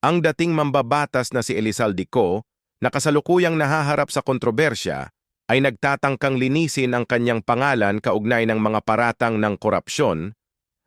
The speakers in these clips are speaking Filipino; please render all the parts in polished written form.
Ang dating mambabatas na si Elizalde Co, na kasalukuyang nahaharap sa kontrobersya, ay nagtatangkang linisin ang kanyang pangalan kaugnay ng mga paratang ng korupsyon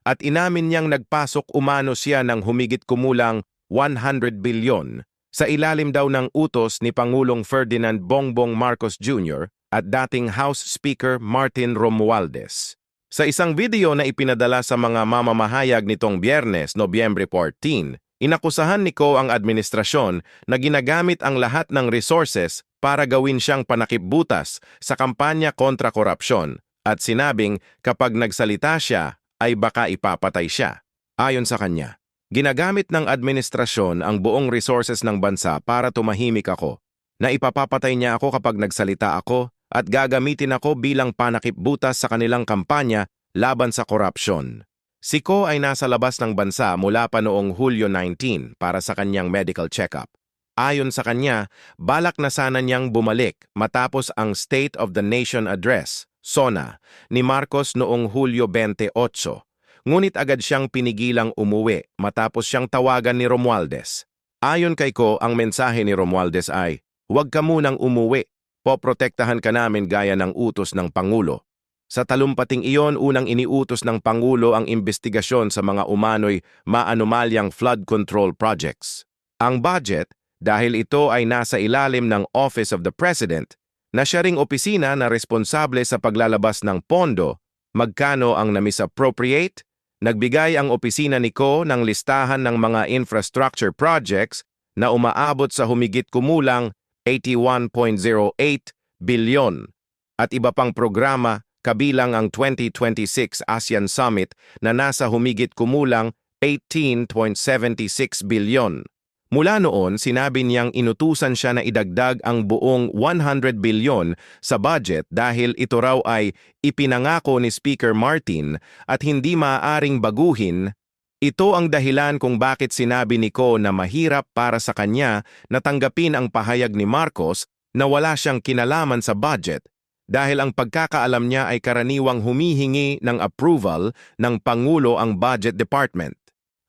at inamin niyang nagpasok umano siya ng humigit kumulang 100 bilyon sa ilalim daw ng utos ni Pangulong Ferdinand Bongbong Marcos Jr. at dating House Speaker Martin Romualdez. Sa isang video na ipinadala sa mga mamamahayag nitong Biyernes, Nobyembre 14, inakusahan ni Co ang administrasyon na ginagamit ang lahat ng resources para gawin siyang panakipbutas sa kampanya kontra korupsyon at sinabing kapag nagsalita siya ay baka ipapatay siya. Ayon sa kanya, ginagamit ng administrasyon ang buong resources ng bansa para tumahimik ako, na ipapapatay niya ako kapag nagsalita ako at gagamitin ako bilang panakipbutas sa kanilang kampanya laban sa korupsyon. Si Co ay nasa labas ng bansa mula pa noong Hulyo 19 para sa kanyang medical check-up. Ayon sa kanya, balak na sana niyang bumalik matapos ang State of the Nation Address, SONA, ni Marcos noong Hulyo 28. Ngunit agad siyang pinigilang umuwi matapos siyang tawagan ni Romualdez. Ayon kay Co, ang mensahe ni Romualdez ay, "Huwag ka munang umuwi, poprotektahan ka namin gaya ng utos ng Pangulo." Sa talumpating iyon, unang iniutos ng Pangulo ang investigasyon sa mga umano'y maanumalyang flood control projects. Ang budget, dahil ito ay nasa ilalim ng Office of the President, na siya ring opisina na responsable sa paglalabas ng pondo, magkano ang na-misappropriate, nagbigay ang opisina ni Co ng listahan ng mga infrastructure projects na umaabot sa humigit kumulang 81.08 bilyon at iba pang programa kabilang ang 2026 ASEAN Summit na nasa humigit kumulang 18.76 bilyon. Mula noon, sinabi niyang inutusan siya na idagdag ang buong 100 bilyon sa budget dahil ito raw ay ipinangako ni Speaker Martin at hindi maaaring baguhin. Ito ang dahilan kung bakit sinabi ni Co na mahirap para sa kanya na tanggapin ang pahayag ni Marcos na wala siyang kinalaman sa budget dahil ang pagkakaalam niya ay karaniwang humihingi ng approval ng Pangulo ang Budget Department.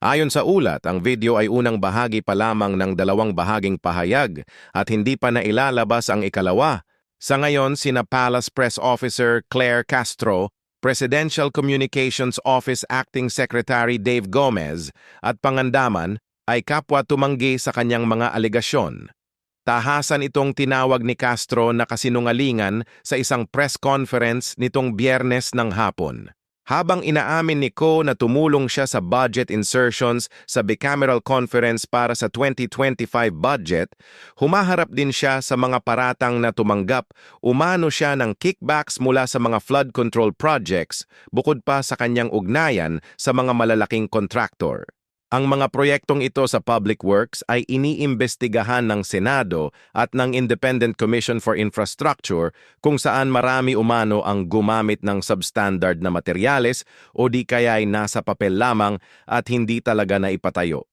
Ayon sa ulat, ang video ay unang bahagi pa lamang ng dalawang bahaging pahayag at hindi pa nailalabas ang ikalawa. Sa ngayon, sina Palace Press Officer Claire Castro, Presidential Communications Office Acting Secretary Dave Gomez at Pangandaman ay kapwa tumanggi sa kanyang mga alegasyon. Tahasan itong tinawag ni Castro na kasinungalingan sa isang press conference nitong Biyernes ng hapon. Habang inaamin ni Co na tumulong siya sa budget insertions sa bicameral conference para sa 2025 budget, humaharap din siya sa mga paratang na tumanggap umano siya ng kickbacks mula sa mga flood control projects bukod pa sa kanyang ugnayan sa mga malalaking kontraktor. Ang mga proyektong ito sa Public Works ay iniimbestigahan ng Senado at ng Independent Commission for Infrastructure kung saan marami umano ang gumamit ng substandard na materyales o di kaya ay nasa papel lamang at hindi talaga na ipatayo.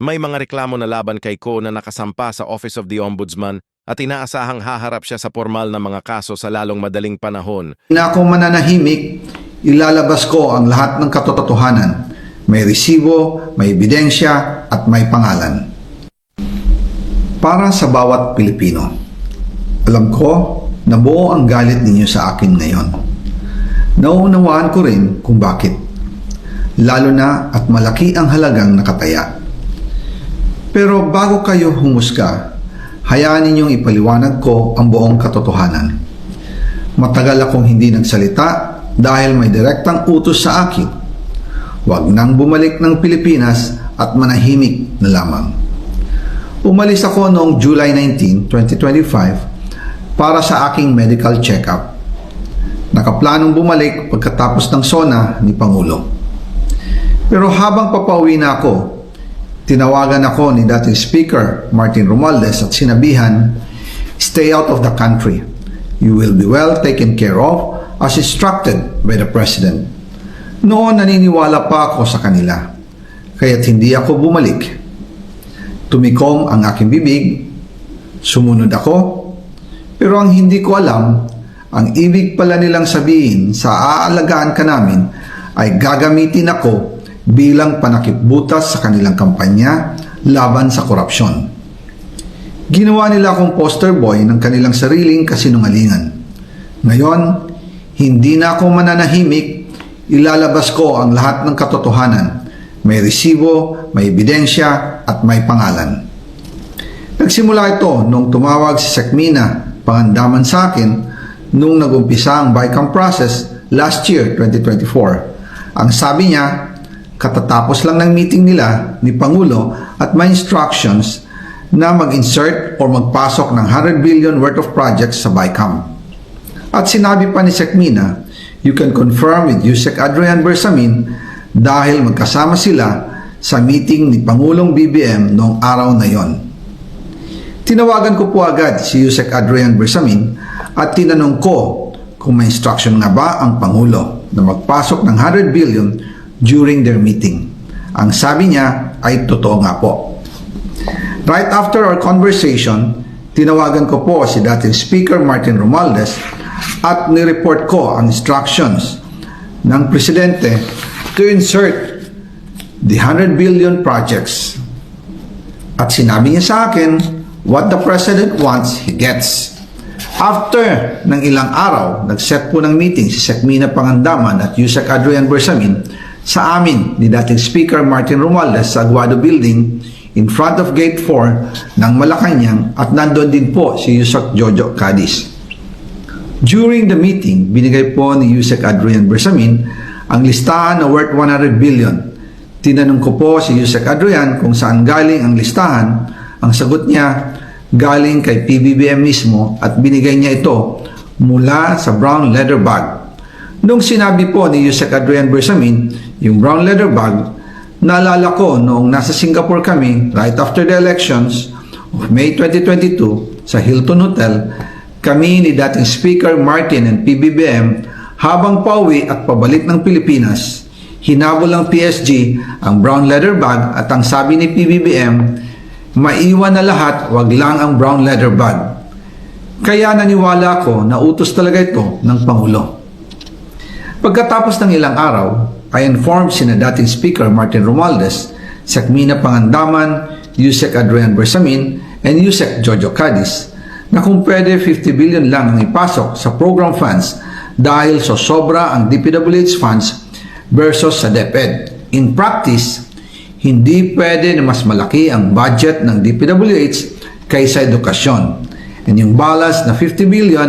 May mga reklamo na laban kay Co na nakasampa sa Office of the Ombudsman at inaasahang haharap siya sa formal na mga kaso sa lalong madaling panahon. Na ako mananahimik, ilalabas ko ang lahat ng katotohanan. May resibo, may ebidensya, at may pangalan. Para sa bawat Pilipino, alam ko na buo ang galit ninyo sa akin ngayon. Nauunawaan ko rin kung bakit. Lalo na at malaki ang halagang nakataya. Pero bago kayo humusga, hayaan ninyong ipaliwanag ko ang buong katotohanan. Matagal akong hindi nagsalita dahil may direktang utos sa akin. Huwag nang bumalik ng Pilipinas at manahimik na lamang. Umalis ako noong July 19, 2025 para sa aking medical check-up. Nakaplanong bumalik pagkatapos ng SONA ni Pangulo. Pero habang papauwi na ako, tinawagan ako ni dating Speaker Martin Romualdez at sinabihan, "Stay out of the country. You will be well taken care of as instructed by the President." Noon naniniwala pa ako sa kanila, kaya't hindi ako bumalik. Tumikom ang aking bibig, sumunod ako, pero ang hindi ko alam, ang ibig pala nilang sabihin sa aalagaan ka namin ay gagamitin ako bilang panakipbutas sa kanilang kampanya laban sa korupsyon. Ginawa nila akong poster boy ng kanilang sariling kasinungalingan. Ngayon, hindi na ako mananahimik, ilalabas ko ang lahat ng katotohanan. May resibo, may ebidensya, at may pangalan. Nagsimula ito nung tumawag si Sekmina Pangandaman sa akin nung nag-umpisa ang BICAM process last year, 2024. Ang sabi niya, katatapos lang ng meeting nila ni Pangulo at may instructions na mag-insert o magpasok ng 100 billion worth of projects sa BICAM. At sinabi pa ni Sekmina, you can confirm with Yusek Adrian Bersamin dahil magkasama sila sa meeting ni Pangulong BBM noong araw na yon. Tinawagan ko po agad si Yusek Adrian Bersamin at tinanong ko kung may instruction nga ba ang Pangulo na magpasok ng 100 billion during their meeting. Ang sabi niya ay totoo nga po. Right after our conversation, tinawagan ko po si dating Speaker Martin Romualdez at nireport ko ang instructions ng Presidente to insert the 100 billion projects. At sinabi niya sa akin, what the President wants, he gets. After ng ilang araw, nag-set po ng meeting si Sekmina Pangandaman at Yusek Adrian Bersamin sa amin ni dating Speaker Martin Romualdez sa Aguado Building in front of Gate 4 ng Malacanang at nandun din po si Yusek Jojo Cadiz. During the meeting, binigay po ni Yusek Adrian Bersamin ang listahan na worth 100 billion. Tinanong ko po si Yusek Adrian kung saan galing ang listahan. Ang sagot niya, galing kay PBBM mismo at binigay niya ito mula sa brown leather bag. Nung sinabi po ni Yusek Adrian Bersamin yung brown leather bag, naalala ko noong nasa Singapore kami right after the elections of May 2022 sa Hilton Hotel, kami ni dating Speaker Martin and PBBM habang pauwi at pabalik ng Pilipinas, hinabol ng PSG ang brown leather bag at ang sabi ni PBBM, maiwan na lahat, wag lang ang brown leather bag. Kaya naniwala ko na utos talaga ito ng Pangulo. Pagkatapos ng ilang araw, I informed sina dating Speaker Martin Romualdez, Sekmina Pangandaman, Yusek Adrian Bersamin, and Yusek Jojo Cadiz na kung pwede 50 billion lang ang ipasok sa program funds dahil sa sobra ang DPWH funds versus sa DepEd. In practice, hindi pwede na mas malaki ang budget ng DPWH kaysa edukasyon. And yung balance na 50 billion,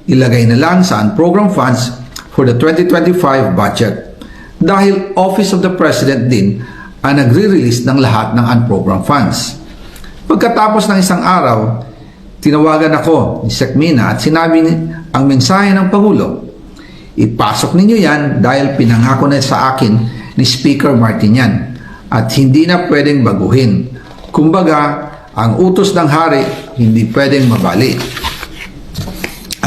ilagay na lang sa unprogram funds for the 2025 budget. Dahil Office of the President din ang nagre-release ng lahat ng unprogram funds. Pagkatapos ng isang araw, tinawagan ako ni Sekmina at sinabi ang mensahe ng Pangulo, ipasok ninyo yan dahil pinangako na sa akin ni Speaker Martin yan. At hindi na pwedeng baguhin. Kumbaga, ang utos ng hari hindi pwedeng mabali.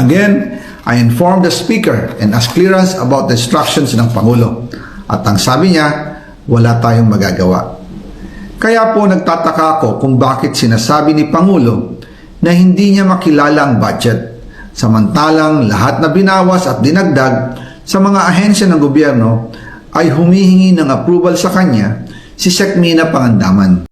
Again, I informed the Speaker and asked clearance about the instructions ng Pangulo. At ang sabi niya, wala tayong magagawa. Kaya po nagtataka ako kung bakit sinasabi ni Pangulo na hindi niya makilala ang budget. Samantalang lahat na binawas at dinagdag sa mga ahensya ng gobyerno ay humihingi ng approval sa kanya si Sekmina Pangandaman.